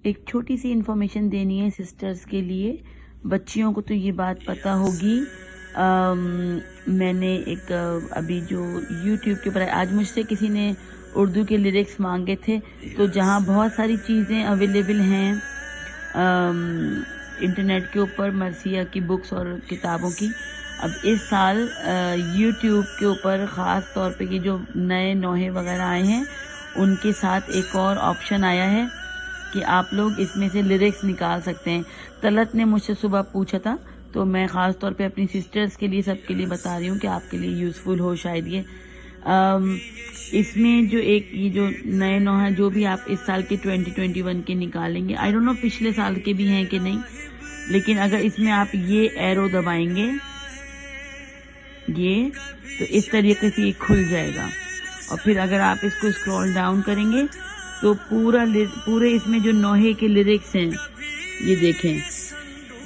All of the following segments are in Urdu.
ایک چھوٹی سی انفارمیشن دینی ہے سسٹرز کے لیے. بچیوں کو تو یہ بات پتہ ہوگی. میں نے ایک ابھی جو یوٹیوب کے اوپر آج مجھ سے کسی نے اردو کے لیرکس مانگے تھے، تو جہاں بہت ساری چیزیں اویلیبل ہیں انٹرنیٹ کے اوپر مرثیہ کی بکس اور کتابوں کی. اب اس سال یوٹیوب کے اوپر خاص طور پہ یہ جو نئے نوحے وغیرہ آئے ہیں ان کے ساتھ ایک اور آپشن آیا ہے کہ آپ لوگ اس میں سے لیرکس نکال سکتے ہیں. طلعت نے مجھ سے صبح پوچھا تھا، تو میں خاص طور پہ اپنی سسٹرز کے لیے سب کے لیے بتا رہی ہوں کہ آپ کے لیے یوزفل ہو شاید یہ. اس میں جو یہ جو نئے نو ہیں جو بھی آپ اس سال کے 2021 کے نکالیں گے، آئی ڈونٹ نو پچھلے سال کے بھی ہیں کہ نہیں، لیکن اگر اس میں آپ یہ ایرو دبائیں گے یہ تو اس طریقے سے یہ کھل جائے گا. اور پھر اگر آپ اس کو اسکرول ڈاؤن کریں گے تو پورے اس میں جو نوحے کے لیرکس ہیں یہ دیکھیں،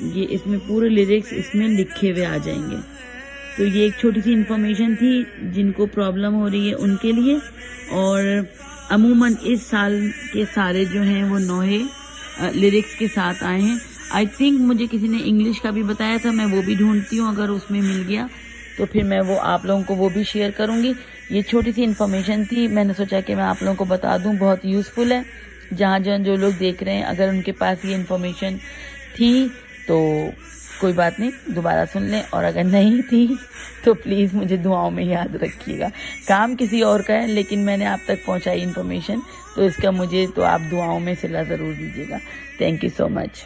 یہ اس میں پورے لیرکس اس میں لکھے ہوئے آ جائیں گے. تو یہ ایک چھوٹی سی انفارمیشن تھی جن کو پرابلم ہو رہی ہے ان کے لیے. اور عموماً اس سال کے سارے جو ہیں وہ نوحے لیرکس کے ساتھ آئے ہیں. آئی تھنک مجھے کسی نے انگلش کا بھی بتایا تھا، میں وہ بھی ڈھونڈتی ہوں، اگر اس میں مل گیا تو پھر میں وہ آپ لوگوں کو وہ بھی شیئر کروں گی. یہ چھوٹی سی انفارمیشن تھی، میں نے سوچا کہ میں آپ لوگوں کو بتا دوں، بہت یوزفل ہے. جہاں جو لوگ دیکھ رہے ہیں اگر ان کے پاس یہ انفارمیشن تھی تو کوئی بات نہیں، دوبارہ سن لیں، اور اگر نہیں تھی تو پلیز مجھے دعاؤں میں یاد رکھیے گا. کام کسی اور کا ہے لیکن میں نے آپ تک پہنچائی انفارمیشن، تو اس کا مجھے تو آپ دعاؤں میں صلہ ضرور دیجیے گا. Thank you so much.